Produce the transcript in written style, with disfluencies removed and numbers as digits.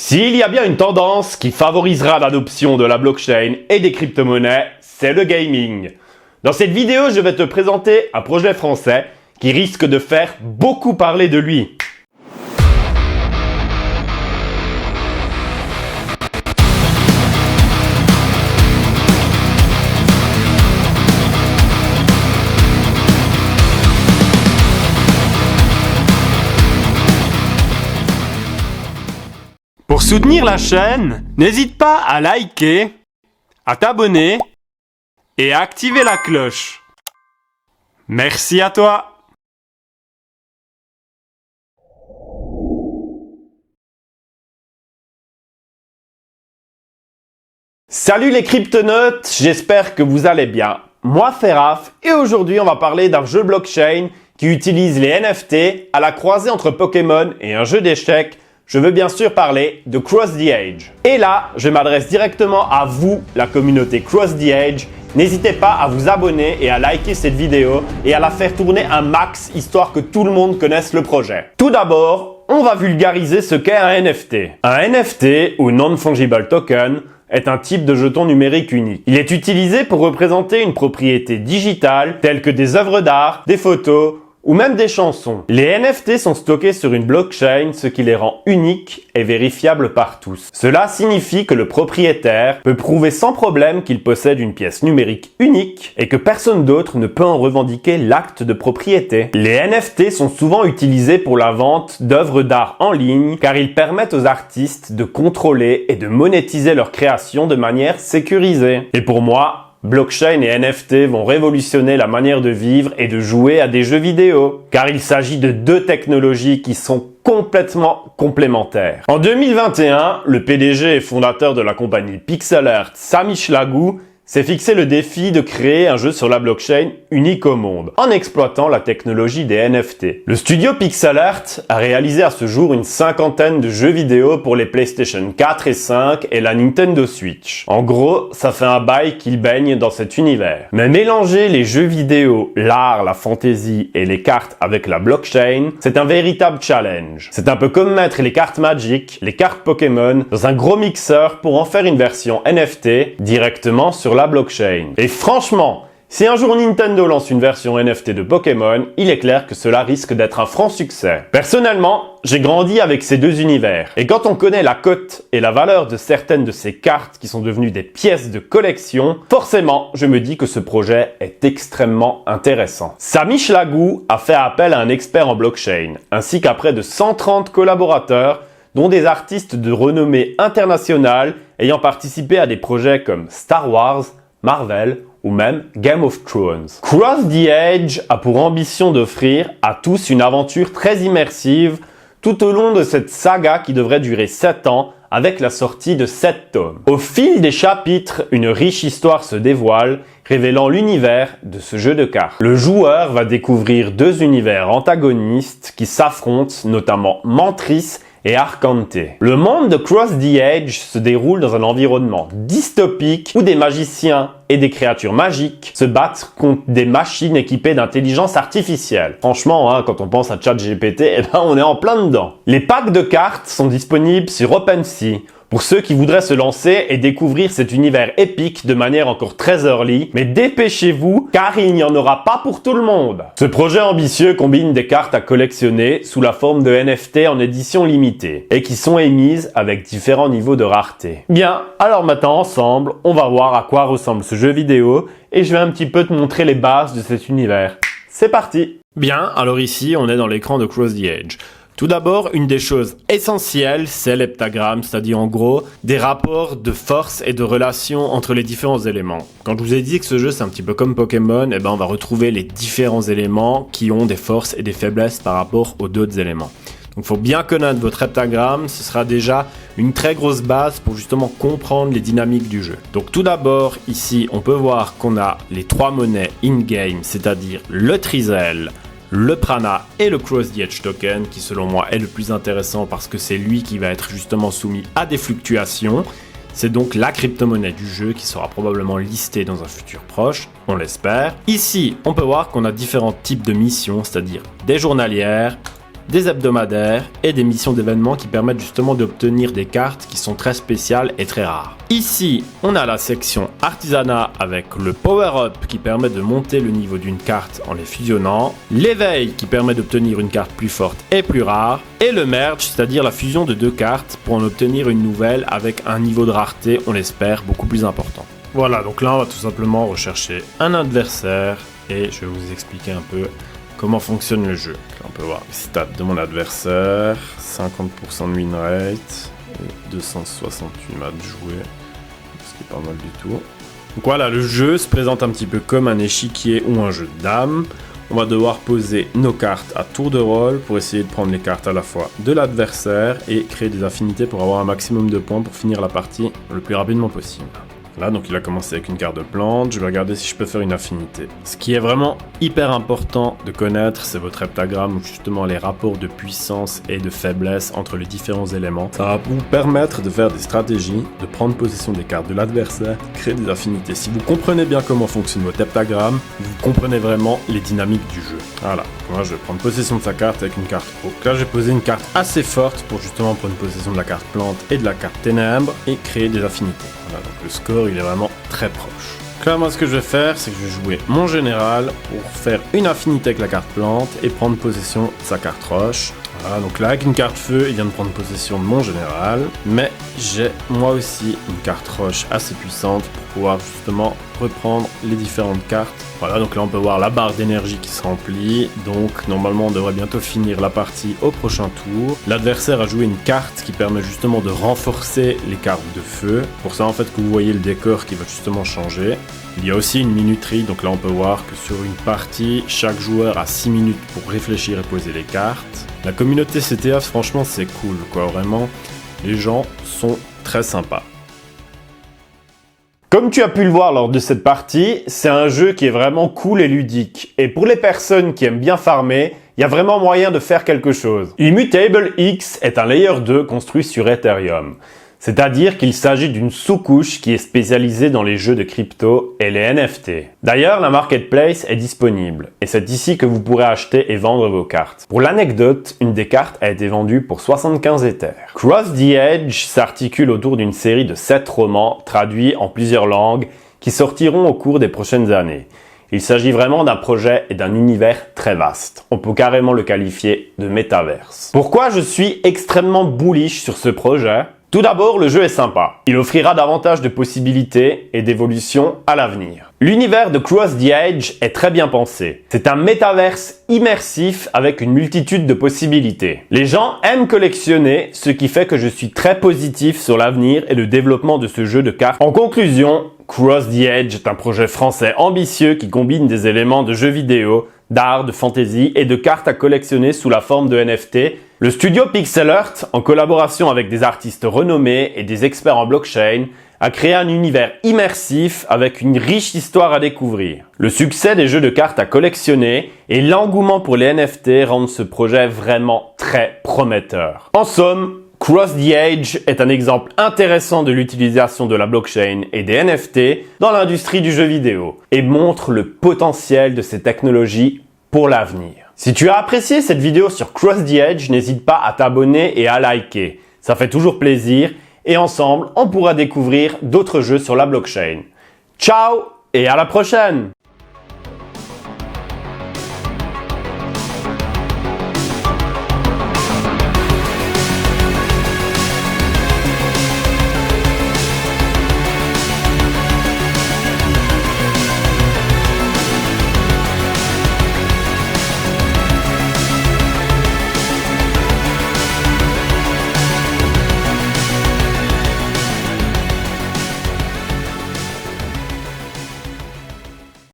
S'il y a bien une tendance qui favorisera l'adoption de la blockchain et des crypto-monnaies, c'est le gaming. Dans cette vidéo, je vais te présenter un projet français qui risque de faire beaucoup parler de lui. Pour soutenir la chaîne, n'hésite pas à liker, à t'abonner et à activer la cloche. Merci à toi! Salut les cryptonautes, j'espère que vous allez bien. Moi c'est Raph et aujourd'hui on va parler d'un jeu blockchain qui utilise les NFT à la croisée entre Pokémon et un jeu d'échecs. Je veux bien sûr parler de Cross the Age. Et là, je m'adresse directement à vous, la communauté Cross the Age. N'hésitez pas à vous abonner et à liker cette vidéo et à la faire tourner un max, histoire que tout le monde connaisse le projet. Tout d'abord, on va vulgariser ce qu'est un NFT. Un NFT, ou Non-Fungible Token, est un type de jeton numérique unique. Il est utilisé pour représenter une propriété digitale, telle que des œuvres d'art, des photos, ou même des chansons. Les NFT sont stockés sur une blockchain, ce qui les rend uniques et vérifiables par tous. Cela signifie que le propriétaire peut prouver sans problème qu'il possède une pièce numérique unique et que personne d'autre ne peut en revendiquer l'acte de propriété. Les NFT sont souvent utilisés pour la vente d'œuvres d'art en ligne car ils permettent aux artistes de contrôler et de monétiser leurs créations de manière sécurisée. Et pour moi, blockchain et NFT vont révolutionner la manière de vivre et de jouer à des jeux vidéo, car il s'agit de deux technologies qui sont complètement complémentaires. En 2021, le PDG et fondateur de la compagnie Pixelart, Samy Chlagou, s'est fixé le défi de créer un jeu sur la blockchain unique au monde, en exploitant la technologie des NFT. Le studio Pixelart a réalisé à ce jour une cinquantaine de jeux vidéo pour les PlayStation 4 et 5 et la Nintendo Switch. En gros, ça fait un bail qu'il baigne dans cet univers. Mais mélanger les jeux vidéo, l'art, la fantasy et les cartes avec la blockchain, c'est un véritable challenge. C'est un peu comme mettre les cartes Magic, les cartes Pokémon dans un gros mixeur pour en faire une version NFT directement sur la blockchain. Et franchement, si un jour Nintendo lance une version NFT de Pokémon, il est clair que cela risque d'être un franc succès. Personnellement, j'ai grandi avec ces deux univers. Et quand on connaît la cote et la valeur de certaines de ces cartes qui sont devenues des pièces de collection, forcément, je me dis que ce projet est extrêmement intéressant. Samy Chlagou a fait appel à un expert en blockchain, ainsi qu'à près de 130 collaborateurs, dont des artistes de renommée internationale ayant participé à des projets comme Star Wars, Marvel ou même Game of Thrones. Cross the Age a pour ambition d'offrir à tous une aventure très immersive tout au long de cette saga qui devrait durer 7 ans avec la sortie de 7 tomes. Au fil des chapitres, une riche histoire se dévoile, révélant l'univers de ce jeu de cartes. Le joueur va découvrir deux univers antagonistes qui s'affrontent, notamment Mantris et Arcante. Le monde de Cross the Age se déroule dans un environnement dystopique où des magiciens et des créatures magiques se battent contre des machines équipées d'intelligence artificielle. Franchement, quand on pense à ChatGPT, on est en plein dedans. Les packs de cartes sont disponibles sur OpenSea pour ceux qui voudraient se lancer et découvrir cet univers épique de manière encore très early, mais dépêchez-vous car il n'y en aura pas pour tout le monde. Ce projet ambitieux combine des cartes à collectionner sous la forme de NFT en édition limitée et qui sont émises avec différents niveaux de rareté. Bien, alors maintenant ensemble, on va voir à quoi ressemble ce jeu vidéo et je vais un petit peu te montrer les bases de cet univers. C'est parti! Bien, alors ici on est dans l'écran de Cross the Age. Tout d'abord, une des choses essentielles, c'est l'heptagramme, c'est-à-dire en gros des rapports de force et de relation entre les différents éléments. Quand je vous ai dit que ce jeu c'est un petit peu comme Pokémon, on va retrouver les différents éléments qui ont des forces et des faiblesses par rapport aux autres éléments. Donc il faut bien connaître votre heptagramme, ce sera déjà une très grosse base pour justement comprendre les dynamiques du jeu. Donc tout d'abord, ici on peut voir qu'on a les trois monnaies in-game, c'est-à-dire le Trizel, le Prana et le Cross the Age Token, qui selon moi est le plus intéressant parce que c'est lui qui va être justement soumis à des fluctuations. C'est donc la crypto-monnaie du jeu qui sera probablement listée dans un futur proche, on l'espère. Ici, on peut voir qu'on a différents types de missions, c'est-à-dire des journalières, des hebdomadaires et des missions d'événements qui permettent justement d'obtenir des cartes qui sont très spéciales et très rares. Ici, on a la section artisanat avec le power-up qui permet de monter le niveau d'une carte en les fusionnant, l'éveil qui permet d'obtenir une carte plus forte et plus rare, et le merge, c'est-à-dire la fusion de deux cartes pour en obtenir une nouvelle avec un niveau de rareté, on l'espère, beaucoup plus important. Voilà, donc là on va tout simplement rechercher un adversaire et je vais vous expliquer un peu comment fonctionne le jeu. Là, on peut voir les stats de mon adversaire, 50% de win rate, et 268 matchs joués, ce qui est pas mal du tout. Donc voilà, le jeu se présente un petit peu comme un échiquier ou un jeu de dames. On va devoir poser nos cartes à tour de rôle pour essayer de prendre les cartes à la fois de l'adversaire et créer des affinités pour avoir un maximum de points pour finir la partie le plus rapidement possible. Là, donc il a commencé avec une carte de plante, je vais regarder si je peux faire une affinité. Ce qui est vraiment hyper important de connaître, c'est votre heptagramme, ou justement les rapports de puissance et de faiblesse entre les différents éléments. Ça va vous permettre de faire des stratégies, de prendre possession des cartes de l'adversaire, créer des affinités. Si vous comprenez bien comment fonctionne votre heptagramme, vous comprenez vraiment les dynamiques du jeu. Voilà, moi je vais prendre possession de sa carte avec une carte eau. Donc là j'ai posé une carte assez forte pour justement prendre possession de la carte plante et de la carte ténèbres et créer des affinités. Voilà, donc le score il est vraiment très proche. Donc là moi ce que je vais faire c'est que je vais jouer mon général pour faire une affinité avec la carte plante et prendre possession de sa carte roche. Voilà, donc là avec une carte feu il vient de prendre possession de mon général, mais j'ai moi aussi une carte roche assez puissante pour pouvoir justement reprendre les différentes cartes. Voilà, donc là on peut voir la barre d'énergie qui se remplit, donc normalement on devrait bientôt finir la partie au prochain tour. L'adversaire a joué une carte qui permet justement de renforcer les cartes de feu, pour ça en fait que vous voyez le décor qui va justement changer. Il y a aussi une minuterie, donc là on peut voir que sur une partie, chaque joueur a 6 minutes pour réfléchir et poser les cartes. La communauté CTF franchement c'est cool quoi, vraiment, les gens sont très sympas. Comme tu as pu le voir lors de cette partie, c'est un jeu qui est vraiment cool et ludique. Et pour les personnes qui aiment bien farmer, il y a vraiment moyen de faire quelque chose. Immutable X est un layer 2 construit sur Ethereum. C'est-à-dire qu'il s'agit d'une sous-couche qui est spécialisée dans les jeux de crypto et les NFT. D'ailleurs, la marketplace est disponible et c'est ici que vous pourrez acheter et vendre vos cartes. Pour l'anecdote, une des cartes a été vendue pour 75 Ethers. Cross the Edge s'articule autour d'une série de 7 romans traduits en plusieurs langues qui sortiront au cours des prochaines années. Il s'agit vraiment d'un projet et d'un univers très vaste. On peut carrément le qualifier de métaverse. Pourquoi je suis extrêmement bullish sur ce projet ? Tout d'abord, le jeu est sympa. Il offrira davantage de possibilités et d'évolutions à l'avenir. L'univers de Cross the Edge est très bien pensé. C'est un métaverse immersif avec une multitude de possibilités. Les gens aiment collectionner, ce qui fait que je suis très positif sur l'avenir et le développement de ce jeu de cartes. En conclusion, Cross the Edge est un projet français ambitieux qui combine des éléments de jeux vidéo, d'art, de fantasy et de cartes à collectionner sous la forme de NFT. Le studio Pixel Art, en collaboration avec des artistes renommés et des experts en blockchain, a créé un univers immersif avec une riche histoire à découvrir. Le succès des jeux de cartes à collectionner et l'engouement pour les NFT rendent ce projet vraiment très prometteur. En somme, Cross the Edge est un exemple intéressant de l'utilisation de la blockchain et des NFT dans l'industrie du jeu vidéo et montre le potentiel de ces technologies pour l'avenir. Si tu as apprécié cette vidéo sur Cross the Edge, n'hésite pas à t'abonner et à liker. Ça fait toujours plaisir et ensemble, on pourra découvrir d'autres jeux sur la blockchain. Ciao et à la prochaine!